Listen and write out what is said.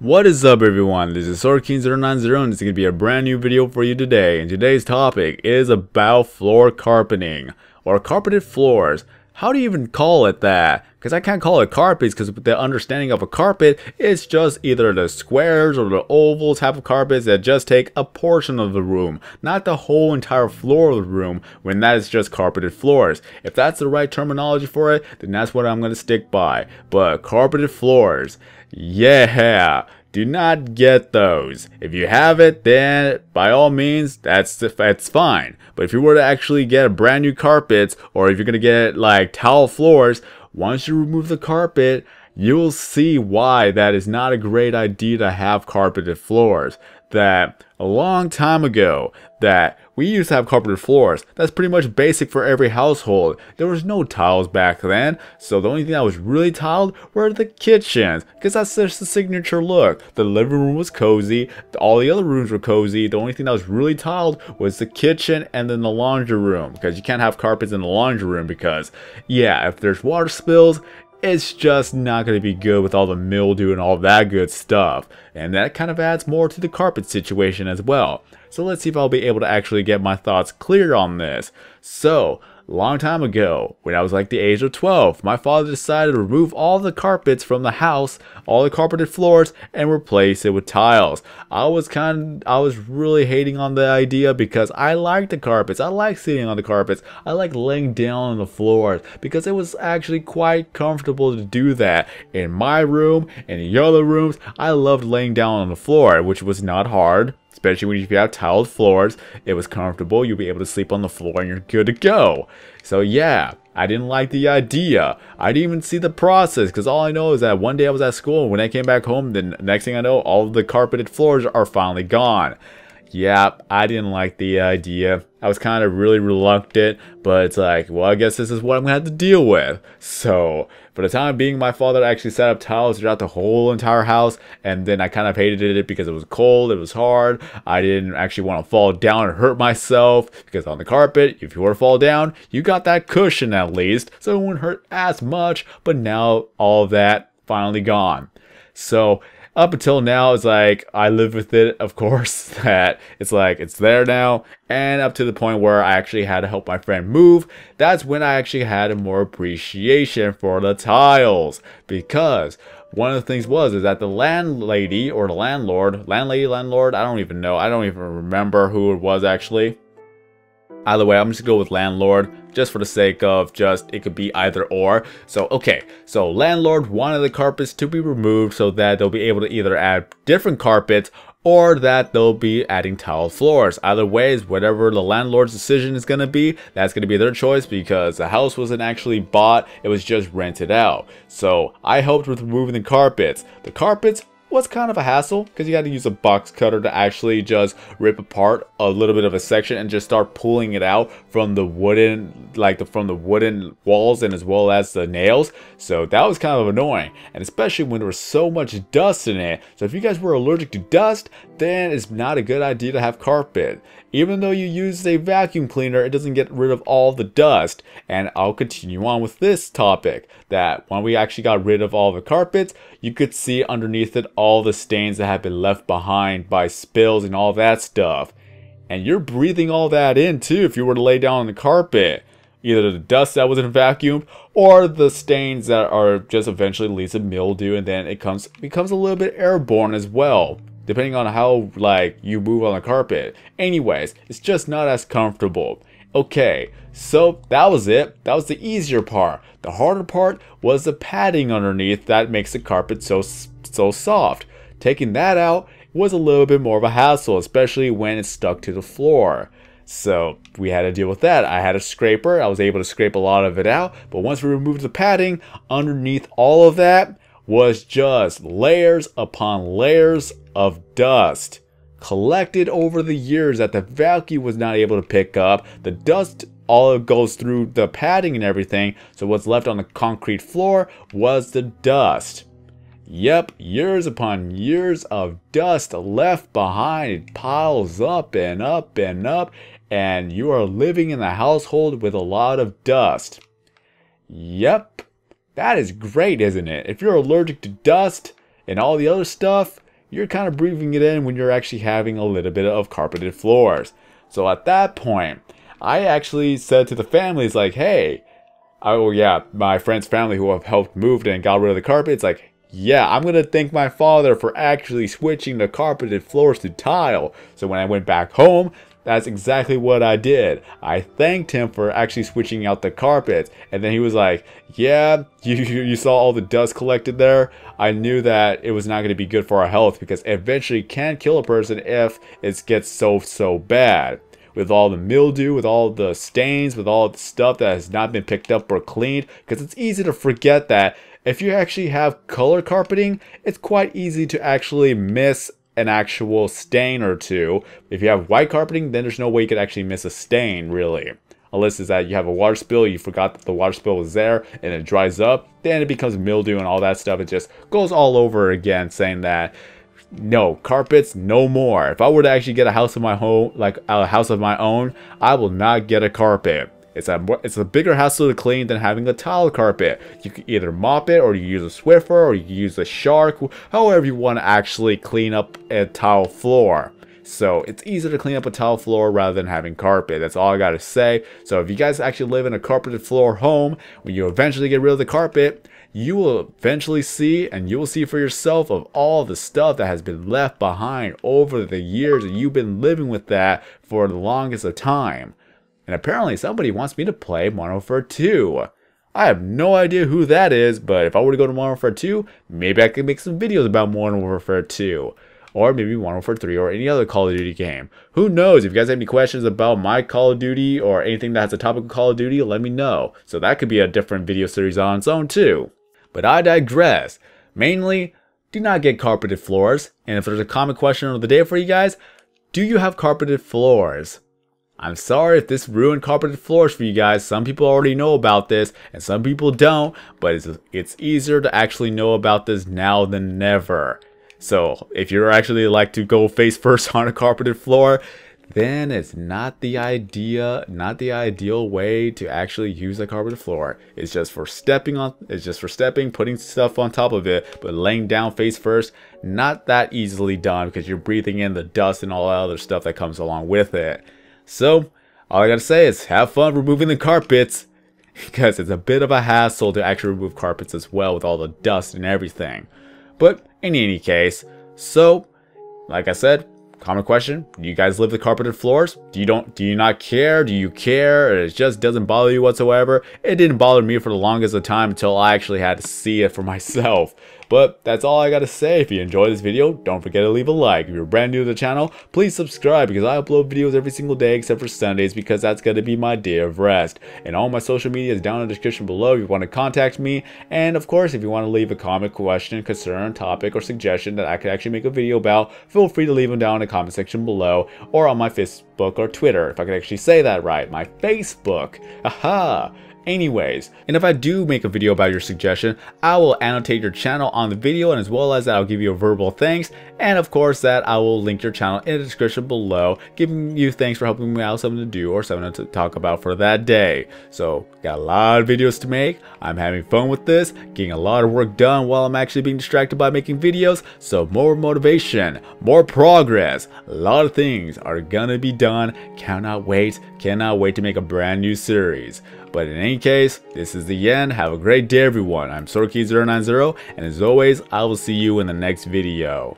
What is up, everyone? This is SwordKing090 and it's going to be a brand new video for you today. And today's topic is about floor carpeting or carpeted floors. How do you even call it that? Because I can't call it carpets because the understanding of a carpet is just either the squares or the oval type of carpets that just take a portion of the room, not the whole entire floor of the room, when that is just carpeted floors. If that's the right terminology for it, then that's what I'm going to stick by. But carpeted floors, yeah, do not get those. If you have it, then by all means, that's fine. But if you were to actually get a brand new carpets, or if you're gonna get like tile floors, once you remove the carpet, you'll see why that is not a great idea to have carpeted floors. That a long time ago, that we used to have carpeted floors. That's pretty much basic for every household. There was no tiles back then, so the only thing that was really tiled were the kitchens, because that's just the signature look. The living room was cozy, all the other rooms were cozy. The only thing that was really tiled was the kitchen and then the laundry room, because you can't have carpets in the laundry room because, yeah, if there's water spills, it's just not going to be good with all the mildew and all that good stuff. And that kind of adds more to the carpet situation as well. So let's see if I'll be able to actually get my thoughts clear on this. So, long time ago, when I was like the age of 12, my father decided to remove all the carpets from the house, all the carpeted floors, and replace it with tiles. I was really hating on the idea because I like the carpets. I like sitting on the carpets. I like laying down on the floors because it was actually quite comfortable to do that. In my room and in the other rooms, I loved laying down on the floor, which was not hard. Especially when you have tiled floors, it was comfortable. You'll be able to sleep on the floor and you're good to go. So yeah, I didn't like the idea. I didn't even see the process because all I know is that one day I was at school and when I came back home, then next thing I know, all of the carpeted floors are finally gone. Yeah, I didn't like the idea. I was kind of really reluctant, but it's like, well, I guess this is what I'm going to have to deal with. So, for the time being, my father actually set up tiles throughout the whole entire house, and then I kind of hated it because it was cold, it was hard. I didn't actually want to fall down and hurt myself, because on the carpet, if you were to fall down, you got that cushion at least, so it wouldn't hurt as much, but now all of that finally gone. So, up until now, it's like, I live with it, of course, that it's like, it's there now, and up to the point where I actually had to help my friend move, that's when I actually had a more appreciation for the tiles, because one of the things is that the landlady, or the landlord, landlord, I don't even know, I don't even remember who it was actually. Either way, I'm just gonna go with landlord, just for the sake of it could be either or. So, okay, so landlord wanted the carpets to be removed so that they'll be able to either add different carpets or that they'll be adding tiled floors. Either way, is whatever the landlord's decision is gonna be, that's gonna be their choice because the house wasn't actually bought, it was just rented out. So, I helped with removing the carpets. The carpets was kind of a hassle because you had to use a box cutter to actually just rip apart a little bit of a section and just start pulling it out from the wooden, from the wooden walls and as well as the nails. So that was kind of annoying, and especially when there was so much dust in it. So if you guys were allergic to dust, then it's not a good idea to have carpet. Even though you use a vacuum cleaner, it doesn't get rid of all the dust. And I'll continue on with this topic, that when we actually got rid of all the carpets, you could see underneath it all the stains that have been left behind by spills and all that stuff. And you're breathing all that in too if you were to lay down on the carpet. Either the dust that wasn't vacuumed or the stains that are just eventually leads to mildew, and then it becomes a little bit airborne as well, depending on how you move on the carpet. Anyways, it's just not as comfortable. Okay, so that was it. That was the easier part. The harder part was the padding underneath that makes the carpet so soft. Taking that out was a little bit more of a hassle, especially when it's stuck to the floor. So we had to deal with that. I had a scraper. I was able to scrape a lot of it out, but once we removed the padding, underneath all of that was just layers upon layers of dust collected over the years that the vacuum was not able to pick up. The dust all goes through the padding and everything, so what's left on the concrete floor was the dust. Yep, years upon years of dust left behind. It piles up and up and up, and you are living in a household with a lot of dust. Yep, that is great, isn't it? If you're allergic to dust and all the other stuff, you're kind of breathing it in when you're actually having a little bit of carpeted floors. So at that point, I actually said to the families like, hey, oh yeah, my friend's family who have helped move and got rid of the carpet, it's like, yeah, I'm going to thank my father for actually switching the carpeted floors to tile. So when I went back home, that's exactly what I did. I thanked him for actually switching out the carpets. And then he was like, yeah, you saw all the dust collected there? I knew that it was not going to be good for our health because it eventually can kill a person if it gets so bad. With all the mildew, with all the stains, with all the stuff that has not been picked up or cleaned. Because it's easy to forget that if you actually have color carpeting, it's quite easy to actually miss an actual stain or two. If you have white carpeting, then there's no way you could actually miss a stain, really. Unless it's that you have a water spill, you forgot that the water spill was there, and it dries up, then it becomes mildew and all that stuff. It just goes all over again, saying that, no, carpets, no more. If I were to actually get a house of my home, like a house of my own, I will not get a carpet. It's a bigger hassle to clean than having a tile carpet. You can either mop it, or you use a Swiffer, or you use a shark, however you want to actually clean up a tile floor. So it's easier to clean up a tile floor rather than having carpet. That's all I gotta say. So if you guys actually live in a carpeted floor home, when you eventually get rid of the carpet, you will eventually see, and you will see for yourself, of all the stuff that has been left behind over the years that you've been living with that for the longest of time. And apparently somebody wants me to play Modern Warfare 2. I have no idea who that is, but if I were to go to Modern Warfare 2, maybe I could make some videos about Modern Warfare 2. Or maybe Modern Warfare 3 or any other Call of Duty game. Who knows? If you guys have any questions about my Call of Duty or anything that has a topic of Call of Duty, let me know. So that could be a different video series on its own too. But I digress. Mainly, do not get carpeted floors. And if there's a common question of the day for you guys, do you have carpeted floors? I'm sorry if this ruined carpeted floors for you guys. Some people already know about this and some people don't, but it's easier to actually know about this now than never. So if you're actually like to go face first on a carpeted floor, then it's not the ideal way to actually use a carpeted floor. It's just for stepping, putting stuff on top of it, but laying down face first, not that easily done because you're breathing in the dust and all that other stuff that comes along with it. So all I gotta say is have fun removing the carpets, because it's a bit of a hassle to actually remove carpets as well with all the dust and everything. But in any case, so like I said, common question, do you guys live with carpeted floors? Do you not care? Do you care? It just doesn't bother you whatsoever? It didn't bother me for the longest of time until I actually had to see it for myself. But that's all I gotta say. If you enjoyed this video, don't forget to leave a like. If you're brand new to the channel, please subscribe because I upload videos every single day except for Sundays because that's gonna be my day of rest. And all my social media is down in the description below if you want to contact me. And of course, if you want to leave a comment, question, concern, topic, or suggestion that I could actually make a video about, feel free to leave them down in the comment section below or on my Facebook or Twitter, if I could actually say that right. My Facebook. Aha! Anyways, and if I do make a video about your suggestion, I will annotate your channel on the video, and as well as that, I'll give you a verbal thanks, and of course that I will link your channel in the description below, giving you thanks for helping me out, something to do or something to talk about for that day. So got a lot of videos to make. I'm having fun with this, getting a lot of work done while I'm actually being distracted by making videos. So more motivation, more progress, a lot of things are gonna be done. Cannot wait to make a brand new series. But in any case, this is the end. Have a great day, everyone. I'm Sorky090, and as always, I will see you in the next video.